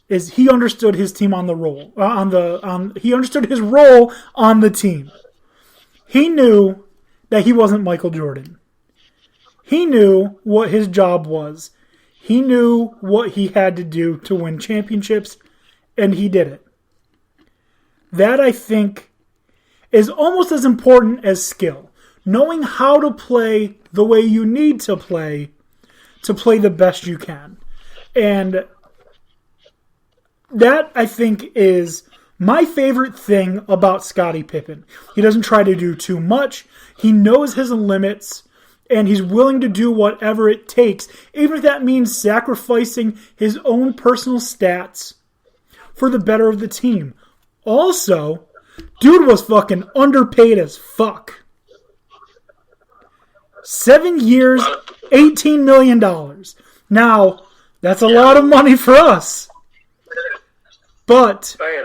is he understood his team on the role he understood his role on the team. He knew that he wasn't Michael Jordan. He knew what his job was. He knew what he had to do to win championships, and he did it. That, I think, is almost as important as skill. Knowing how to play the way you need to play the best you can. And that, I think, is my favorite thing about Scottie Pippen. He doesn't try to do too much. He knows his limits, and he's willing to do whatever it takes, even if that means sacrificing his own personal stats for the better of the team. Also, dude was fucking underpaid as fuck. 7 years, $18 million. Now, that's a lot of money for us. But but for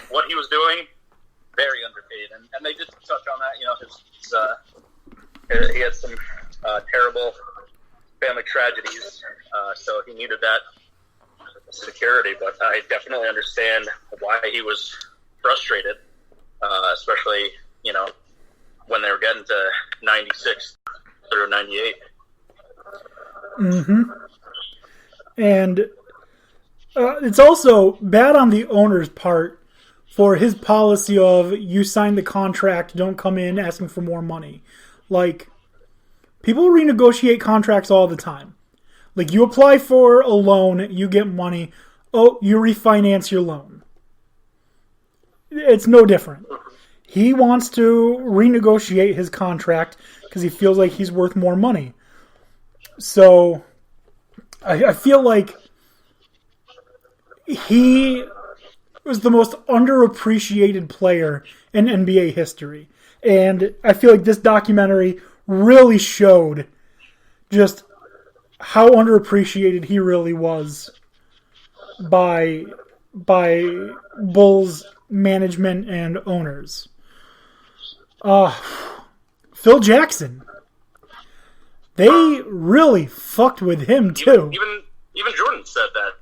what he was doing, very underpaid, and they did touch on that. He had some terrible family tragedies, so he needed that security. But I definitely understand why he was frustrated, especially when they were getting to 96 through 98. Mm-hmm. And it's also bad on the owner's part for his policy of you sign the contract, don't come in asking for more money. Like, people renegotiate contracts all the time. Like, you apply for a loan, you get money. Oh, you refinance your loan. It's no different. He wants to renegotiate his contract because he feels like he's worth more money. So, I feel like he was the most underappreciated player in NBA history. And I feel like this documentary really showed just how underappreciated he really was by Bulls management and owners. Phil Jackson. They really fucked with him too. Even Jordan said that,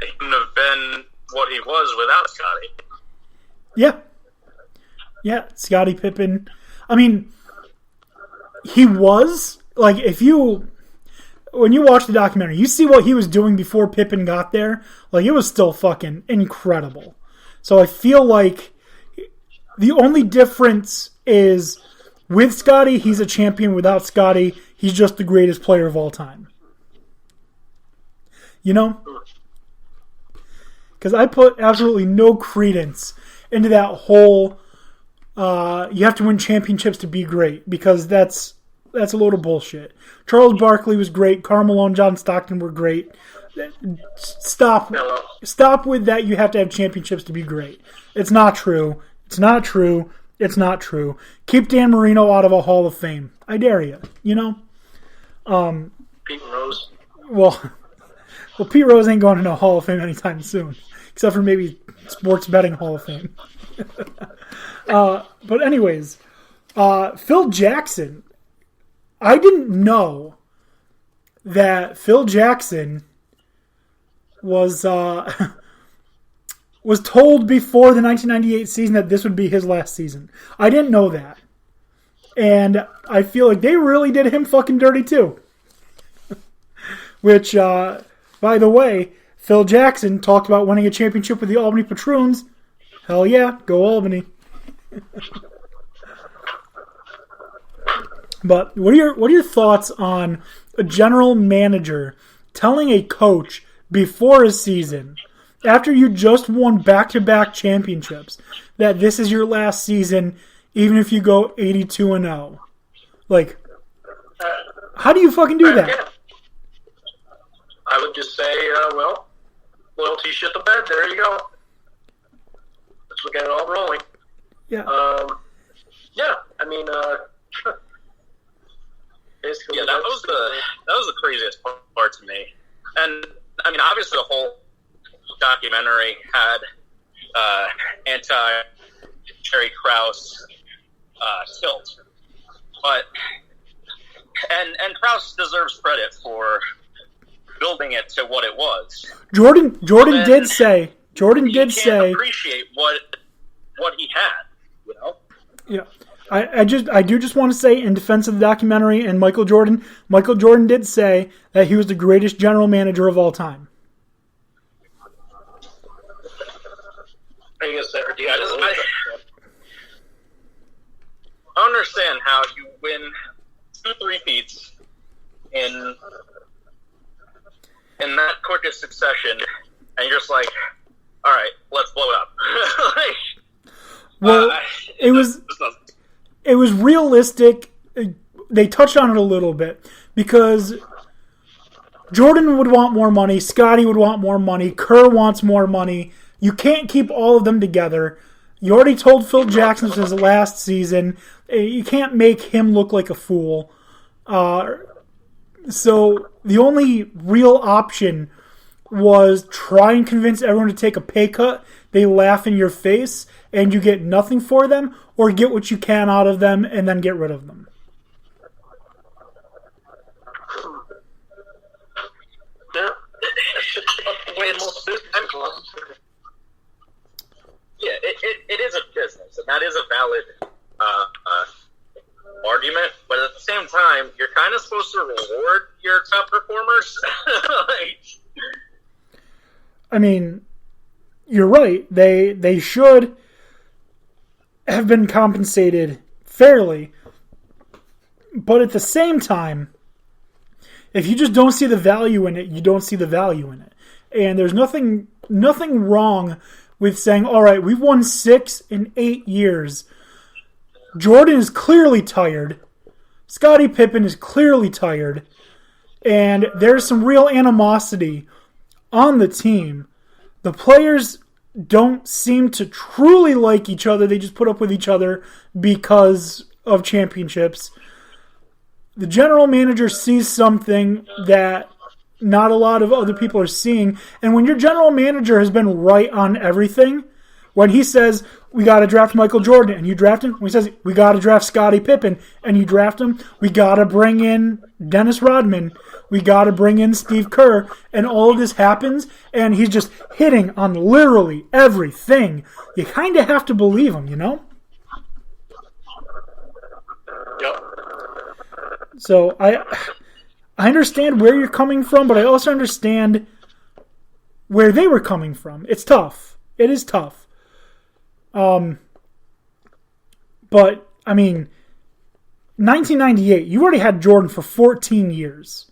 he couldn't have been what he was without Scottie. Yeah, Scottie Pippen. I mean, he was, like, when you watch the documentary, you see what he was doing before Pippen got there. Like, it was still fucking incredible. So I feel like the only difference is with Scottie, he's a champion. Without Scottie, he's just the greatest player of all time. Because I put absolutely no credence into that whole you have to win championships to be great, because that's a load of bullshit. Charles Barkley was great. Karl Malone, John Stockton were great. Stop with that. You have to have championships to be great. It's not true. It's not true. It's not true. Keep Dan Marino out of a Hall of Fame. I dare you. Pete Rose. Well, Pete Rose ain't going to no Hall of Fame anytime soon, except for maybe sports betting Hall of Fame. But anyways, Phil Jackson. I didn't know that Phil Jackson was told before the 1998 season that this would be his last season. I didn't know that. And I feel like they really did him fucking dirty too. Which, by the way, Phil Jackson talked about winning a championship with the Albany Patroons. Hell yeah, go Albany. But what are your thoughts on a general manager telling a coach before a season, after you just won back-to-back championships, that this is your last season, even if you go 82-0? Like, how do you fucking do that? Yeah. I would just say, loyalty shit the bed. There you go. Let's get it all rolling. Yeah. I mean, basically, that was the craziest part to me. And I mean, obviously, the whole documentary had anti-Jerry Krause tilt, but and Krause deserves credit for building holding it to what it was. Jordan did say appreciate what he had, you know? Yeah. I do just want to say in defense of the documentary and Michael Jordan did say that he was the greatest general manager of all time. I understand how you win 2 3-peats in that quick succession, and you're just like, all right, let's blow it up. It was realistic. They touched on it a little bit because Jordan would want more money, Scotty would want more money, Kerr wants more money. You can't keep all of them together. You already told Phil Jackson this was his last season. You can't make him look like a fool. So the only real option was try and convince everyone to take a pay cut. They laugh in your face and you get nothing for them, or get what you can out of them and then get rid of them. Yeah, it is a business, and that is a valid argument. But at the same time, you're kind of supposed to reward your top performers. I mean, you're right. They should have been compensated fairly. But at the same time, if you just don't see the value in it, you don't see the value in it. And there's nothing wrong with saying, all right, we've won 6 in 8 years. Jordan is clearly tired. Scottie Pippen is clearly tired. And there's some real animosity on the team. The players don't seem to truly like each other. They just put up with each other because of championships. The general manager sees something that not a lot of other people are seeing. And when your general manager has been right on everything, when he says, we got to draft Michael Jordan, and you draft him, when he says, we got to draft Scottie Pippen, and you draft him, we got to bring in Dennis Rodman, we got to bring in Steve Kerr, and all of this happens, and he's just hitting on literally everything. You kind of have to believe him, you know? Yep. So I understand where you're coming from, but I also understand where they were coming from. It's tough. It is tough. But, I mean, 1998, you already had Jordan for 14 years.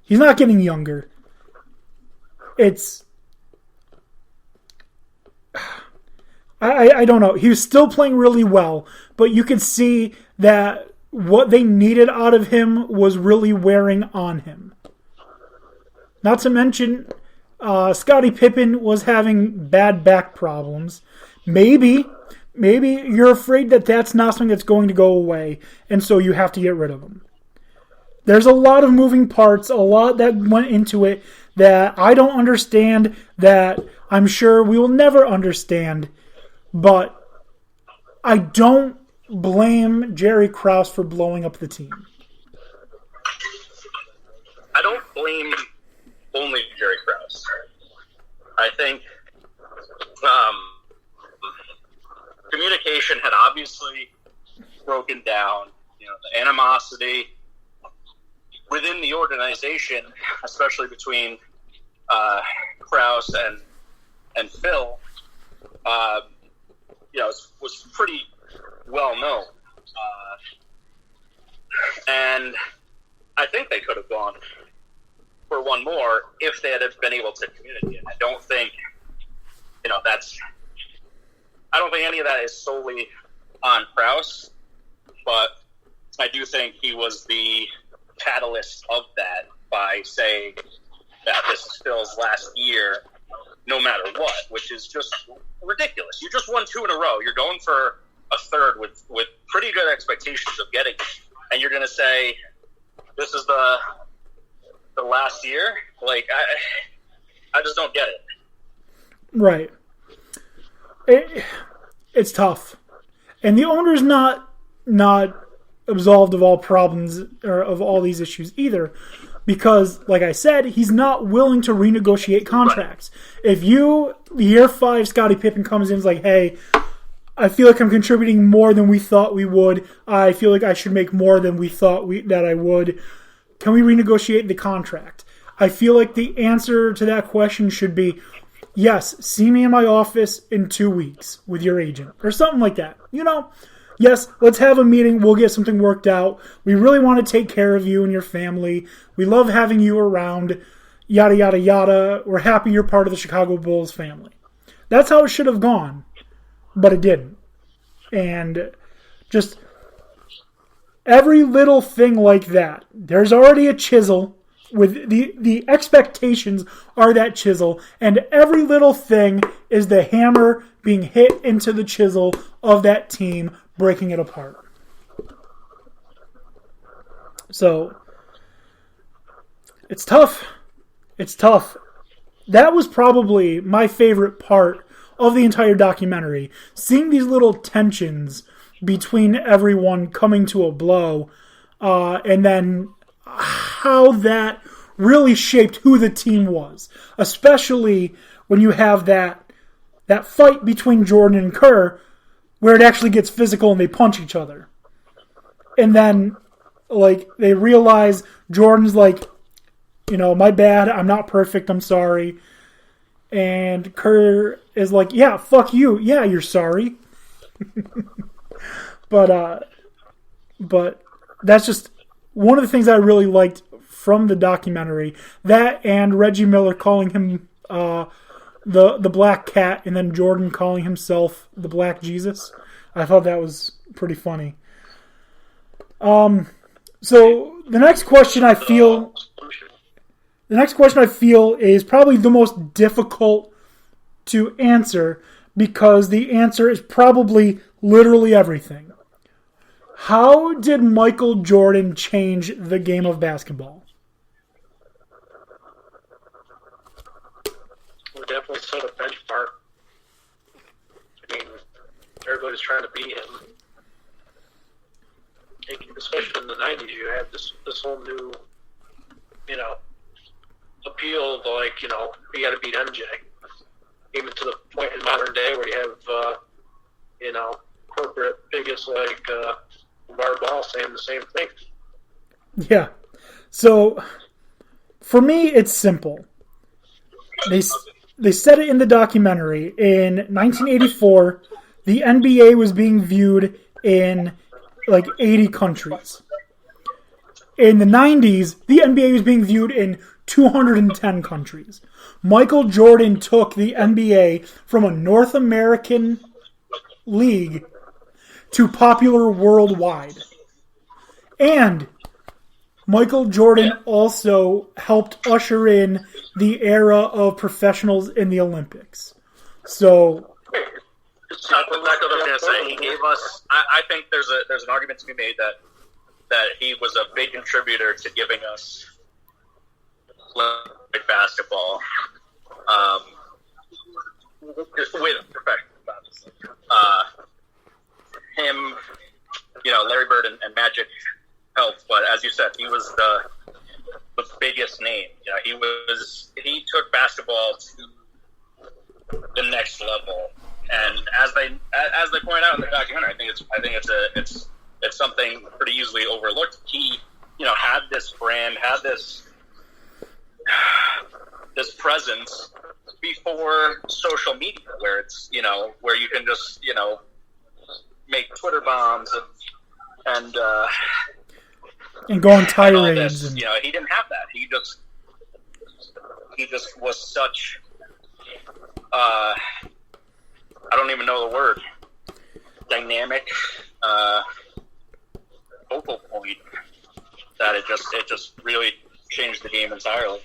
He's not getting younger. I don't know. He was still playing really well, but you could see that what they needed out of him was really wearing on him. Not to mention, Scottie Pippen was having bad back problems. Maybe you're afraid that that's not something that's going to go away, and so you have to get rid of him. There's a lot of moving parts, a lot that went into it that I don't understand, that I'm sure we will never understand, but I don't blame Jerry Krause for blowing up the team. I don't blame only Jerry Krause. I think communication had obviously broken down. You know, the animosity within the organization, especially between Krause and Phil, was pretty well known. And I think they could have gone for one more if they had been able to communicate. I don't think any of that is solely on Krause, but I do think he was the catalyst of that by saying that this is Phil's last year no matter what, which is just ridiculous. You just won 2 in a row. You're going for a third with pretty good expectations of getting it, and you're going to say this is the last year? Like, I just don't get it. Right. It's tough. And the owner's not absolved of all problems or of all these issues either. Because, like I said, he's not willing to renegotiate contracts. If year 5, Scottie Pippen comes in and is like, hey, I feel like I'm contributing more than we thought we would. I feel like I should make more than we thought that I would. Can we renegotiate the contract? I feel like the answer to that question should be, yes, see me in my office in 2 weeks with your agent. Or something like that. Yes, let's have a meeting. We'll get something worked out. We really want to take care of you and your family. We love having you around. Yada, yada, yada. We're happy you're part of the Chicago Bulls family. That's how it should have gone. But it didn't. And just every little thing like that. There's already a chisel. With the expectations are that chisel. And every little thing is the hammer being hit into the chisel of that team, breaking it apart. So, it's tough. It's tough. That was probably my favorite part of the entire documentary. Seeing these little tensions between everyone coming to a blow, and then how that really shaped who the team was. Especially when you have that fight between Jordan and Kerr, where it actually gets physical and they punch each other. And then, they realize Jordan's like, my bad, I'm not perfect, I'm sorry. And Kerr is like, yeah, fuck you, yeah, you're sorry. But that's just one of the things I really liked from the documentary. That and Reggie Miller calling him the Black Cat, and then Jordan calling himself the Black Jesus. I thought that was pretty funny. So the next question I feel is probably the most difficult to answer, because the answer is probably literally everything. How did Michael Jordan change the game of basketball? We definitely set a benchmark. I mean, everybody's trying to beat him. Especially in the 90s, you had this whole new, appeal of you got to beat MJ. Even to the point in modern day where you have, corporate figures like LeVar Ball saying the same thing. Yeah. So, for me, it's simple. They said it in the documentary. In 1984, the NBA was being viewed in 80 countries. In the 90s, the NBA was being viewed in 210 countries. Michael Jordan took the NBA from a North American league to popular worldwide. And Michael Jordan also helped usher in the era of professionals in the Olympics. So, That's what I was going to say. He gave us. I think there's an argument to be made that he was a big contributor to giving us Olympic basketball, with professional basketball. Him, Larry Bird and Magic helped, but as you said, he was the biggest name. He took basketball to the next level. And as they point out in the documentary, I think it's something pretty easily overlooked. He, had this brand, had this presence before social media, where it's where you can just make Twitter bombs and go on tirades. He didn't have that. He just was such. I don't even know the word. Dynamic, focal point. That it just really changed the game entirely.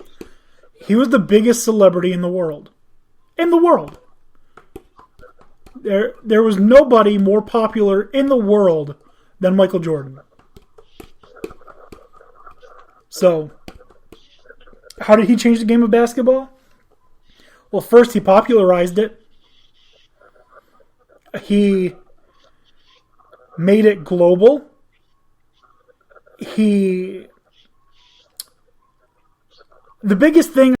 He was the biggest celebrity in the world. In the world. There was nobody more popular in the world than Michael Jordan. So, how did he change the game of basketball? Well, first he popularized it. He made it global. He the biggest thing